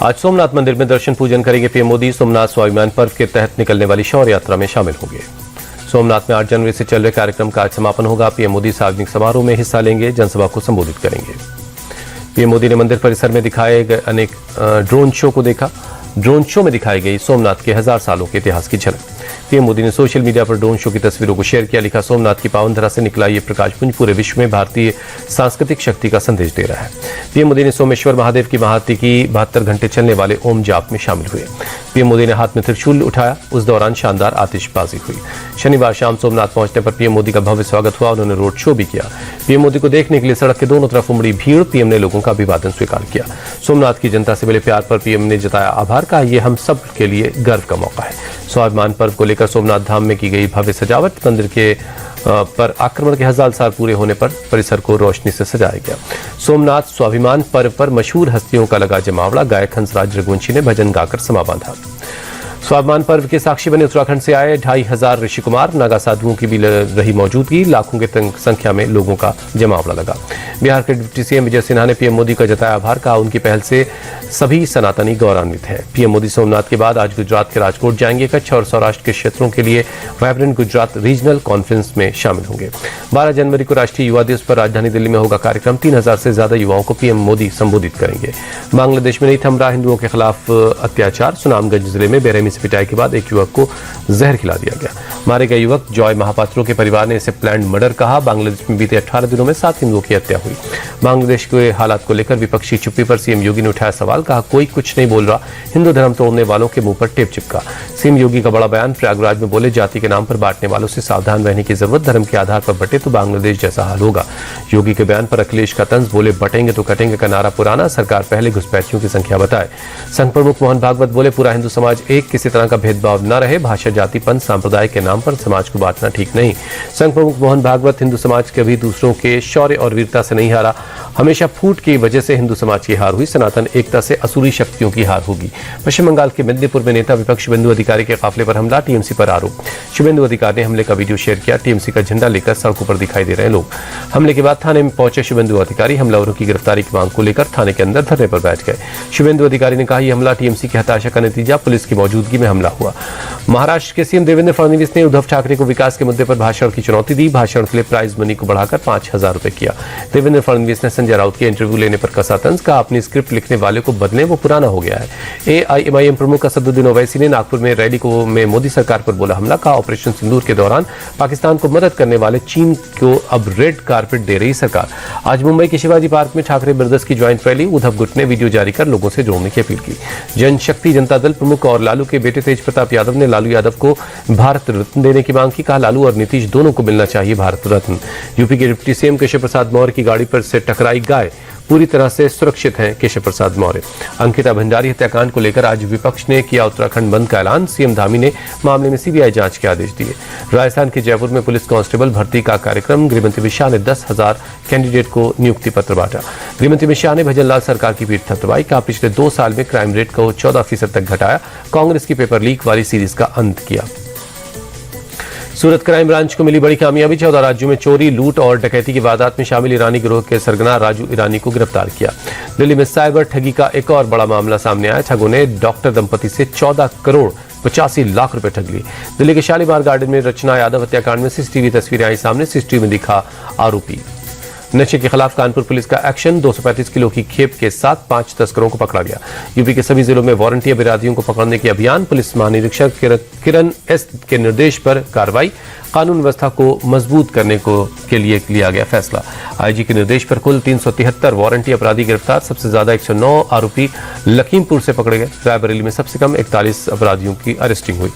आज सोमनाथ मंदिर में दर्शन पूजन करेंगे पीएम मोदी। सोमनाथ स्वाभिमान पर्व के तहत निकलने वाली शौर्य यात्रा में शामिल होंगे। सोमनाथ में 8 जनवरी से चल रहे कार्यक्रम का आज समापन होगा। पीएम मोदी सार्वजनिक समारोह में हिस्सा लेंगे, जनसभा को संबोधित करेंगे। पीएम मोदी ने मंदिर परिसर में दिखाए गए अनेक ड्रोन शो को देखा। ड्रोन शो में दिखाई गई सोमनाथ के 1000 सालों के इतिहास की झलक। पीएम मोदी ने सोशल मीडिया पर ड्रोन शो की तस्वीरों को शेयर किया। लिखा, सोमनाथ की पावन धरा से निकला ये प्रकाशपुंज पूरे विश्व में भारतीय सांस्कृतिक शक्ति का संदेश दे रहा है। पीएम मोदी ने सोमेश्वर महादेव की महाआरती की 72 घंटे चलने वाले ओम जाप में शामिल हुए। पीएम मोदी ने हाथ में त्रिशूल उठाया। उस दौरान शानदार आतिशबाजी हुई। शनिवार शाम सोमनाथ पहुंचने पर पीएम मोदी का भव्य स्वागत हुआ। उन्होंने रोड शो भी किया। पीएम मोदी को देखने के लिए सड़क के दोनों तरफ उमड़ी भीड़। पीएम ने लोगों का अभिवादन स्वीकार किया। सोमनाथ की जनता से मिले प्यार पर पीएम ने जताया आभार। कहा, यह हम सब के लिए गर्व का मौका है। स्वाभिमान पर्व को लेकर सोमनाथ धाम में की गई भव्य सजावट। मंदिर के पर आक्रमण के 1000 साल पूरे होने पर परिसर को रोशनी से सजाया गया। सोमनाथ स्वाभिमान पर्व पर मशहूर हस्तियों का लगा जमावड़ा। गायक हंसराज रघुवंशी ने भजन गाकर समा बांधा। स्वाभिमान पर्व के साक्षी बने उत्तराखंड से आए 2500 ऋषि कुमार। नागा साधुओं की भी रही मौजूदगी। लाखों के संख्या में लोगों का जमावड़ा लगा। बिहार के डिप्टी सीएम विजय सिन्हा ने पीएम मोदी का जताया आभार। कहा, उनकी पहल से सभी सनातनी गौरवान्वित हैं। पीएम मोदी सोमनाथ के बाद आज गुजरात के राजकोट जाएंगे। कच्छ और सौराष्ट्र के क्षेत्रों के लिए वाइब्रेंट गुजरात रीजनल कॉन्फ्रेंस में शामिल होंगे। 12 जनवरी को राष्ट्रीय युवा दिवस पर राजधानी दिल्ली में होगा कार्यक्रम। 3000 से ज्यादा युवाओं को पीएम मोदी संबोधित करेंगे। बांग्लादेश में नहीं थम रहा हिंदुओं के खिलाफ अत्याचार। सुनामगंज जिले में बेरहमी से पिटाई के बाद एक युवक को जहर खिला दिया गया। मारे गए युवक जॉय महापात्रों के परिवार ने इसे प्लान्ड मर्डर कहा। बांग्लादेश में बीते 18 दिनों में 7 हिंदुओं की हत्या हुई। बांग्लादेश के हालात को लेकर विपक्षी चुप्पी पर सीएम योगी ने उठाया सवाल। कहा, कोई कुछ नहीं बोल रहा। हिंदू धर्म तोड़ने वालों के मुंह पर टेप चिपका। सीएम योगी का बड़ा बयान। प्रयागराज में बोले, जाति के नाम पर बांटने वालों से सावधान रहने की जरूरत। धर्म के आधार पर बटे तो बांग्लादेश जैसा हाल होगा। योगी के बयान पर अखिलेश का तंज। बोले, बटेंगे तो कटेंगे का नारा पुराना। सरकार पहले घुसपैठियों की संख्या बताए। संघ प्रमुख मोहन भागवत बोले, पूरा हिंदू समाज एक, किसी तरह का भेदभाव न रहे। भाषा, जाति, पंथ, सांप्रदाय के नाम पर समाज को बांटना ठीक नहीं। संघ प्रमुख मोहन भागवत, हिंदू समाज कभी दूसरों के शौर्य और वीरता से नहीं हारा। हमेशा फूट की वजह से हिंदू समाज की हार हुई। सनातन एकता से असुरी शक्तियों की हार होगी। पश्चिम बंगाल के मेदिनीपुर में नेता विपक्ष शुभेंदु अधिकारी के काफिले पर हमला। टीएमसी पर आरोप। शुभेंदु अधिकारी ने हमले का वीडियो शेयर किया। टीएमसी का झंडा लेकर सड़कों पर दिखाई दे रहे लोग। हमले के बाद थाने में पहुंचे शुभेंदु अधिकारी हमलावरों की गिरफ्तारी की मांग को लेकर थाने के अंदर धरने पर बैठ गए। शुभेंदु अधिकारी ने कहा, यह हमला टीएमसी की हताशा का नतीजा। पुलिस की मौजूदगी में हमला हुआ। महाराष्ट्र के सीएम देवेंद्र फडणवीस ने उद्धव ठाकरे को विकास के मुद्दे पर भाषण की चुनौती दी। भाषण के लिए प्राइज मनी को बढ़ाकर 5000 रुपए किया। देवेंद्र फडणवीस ने संजय राउत के इंटरव्यू लेने पर कसा तंज। कहा, अपनी स्क्रिप्ट लिखने वाले को बदले, वो पुराना हो गया है। एआईएमआईएम प्रमुख असदुद्दीन ओवैसी ने नागपुर में रैली में मोदी सरकार पर बोला हमला। कहा, ऑपरेशन सिंदूर के दौरान पाकिस्तान को मदद करने वाले चीन को अब रेड कारपेट दे रही सरकार। आज मुंबई के शिवाजी पार्क में ठाकरे ब्रदर्स की ज्वाइंट रैली। उद्धव गुट ने वीडियो जारी कर लोगों से जोड़ने की अपील की। जनशक्ति जनता दल प्रमुख और लालू के बेटे तेज प्रताप यादव ने लालू यादव को भारत रत्न देने की मांग की। कहा, लालू और नीतीश दोनों को मिलना चाहिए भारत रत्न। यूपी के डिप्टी सीएम केशव प्रसाद मौर्य की गाड़ी पर से टकराई गाय। पूरी तरह से सुरक्षित हैं केशव प्रसाद मौर्य। अंकिता भंडारी हत्याकांड को लेकर आज विपक्ष ने किया उत्तराखंड बंद का ऐलान। सीएम धामी ने मामले में सीबीआई जांच के आदेश दिए। राजस्थान के जयपुर में पुलिस कांस्टेबल भर्ती का कार्यक्रम। गृहमंत्री अमित शाह ने 10,000 कैंडिडेट को नियुक्ति पत्र बांटा। गृहमंत्री अमित शाह ने भजनलाल सरकार की पीठ थपथपाई। कहा, पिछले 2 साल में क्राइम रेट को 14% तक घटाया। कांग्रेस की पेपर लीक वाली सीरीज का अंत किया। सूरत क्राइम ब्रांच को मिली बड़ी कामयाबी। 14 राज्यों में चोरी, लूट और डकैती की वारदात में शामिल ईरानी गिरोह के सरगना राजू ईरानी को गिरफ्तार किया। दिल्ली में साइबर ठगी का एक और बड़ा मामला सामने आया। ठगों ने डॉक्टर दंपति से 14 करोड़ 85 लाख रुपए ठग लिए। दिल्ली के शालीमार गार्डन में रचना यादव हत्याकांड में सीसीटीवी तस्वीरें आई सामने। सीसीटीवी में दिखा आरोपी। नशे के खिलाफ कानपुर पुलिस का एक्शन। 235 किलो की खेप के साथ 5 तस्करों को पकड़ा गया। यूपी के सभी जिलों में वारंटी अपराधियों को पकड़ने के अभियान। पुलिस महानिरीक्षक किरण एस के निर्देश पर कार्रवाई। कानून व्यवस्था को मजबूत करने के लिए लिया गया फैसला। आईजी के निर्देश पर कुल 373 वारंटी अपराधी गिरफ्तार। सबसे ज्यादा 109 आरोपी लखीमपुर से पकड़े गए। रायबरेली में सबसे कम 41 अपराधियों की अरेस्टिंग हुई।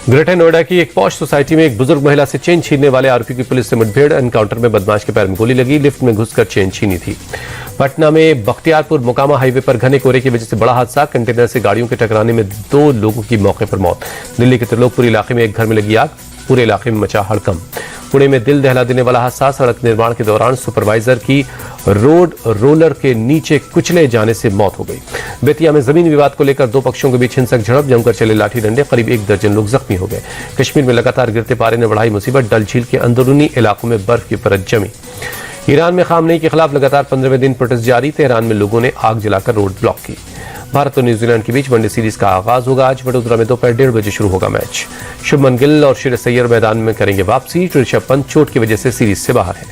ग्रेटर नोएडा की एक पॉश सोसाइटी में एक बुजुर्ग महिला से चेन छीनने वाले आरोपी की पुलिस से मुठभेड़। एनकाउंटर में बदमाश के पैर में गोली लगी। लिफ्ट में घुसकर चेन छीनी थी। पटना में बख्तियारपुर मोकामा हाईवे पर घने कोहरे की वजह से बड़ा हादसा। कंटेनर से गाड़ियों के टकराने में 2 लोगों की मौके पर मौत। दिल्ली के त्रिलोकपुरी इलाके में एक घर में लगी आग। पूरे इलाके में मचा हड़कंप। पुणे में दिल दहला देने वाला हादसा। सड़क निर्माण के दौरान सुपरवाइजर की रोड रोलर के नीचे कुचले जाने से मौत हो गई। बेतिया में जमीन विवाद को लेकर 2 पक्षों के बीच हिंसक झड़प। जमकर चले लाठी डंडे। करीब 1 दर्जन लोग जख्मी हो गए। कश्मीर में लगातार गिरते पारे ने बढ़ाई मुसीबत। डल झील के अंदरूनी इलाकों में बर्फ की परत जमी। ईरान में खामनेई के खिलाफ लगातार 15वें दिन प्रोटेस्ट जारी। तेहरान में लोगों ने आग जलाकर रोड ब्लॉक की। भारत और न्यूजीलैंड के बीच वनडे सीरीज का आगाज होगा। आज वडोदरा में दोपहर 1:30 बजे शुरू होगा मैच। शुभमन गिल और श्रेयस अय्यर मैदान में करेंगे वापसी। ऋषभ पंत चोट की वजह से सीरीज से बाहर है।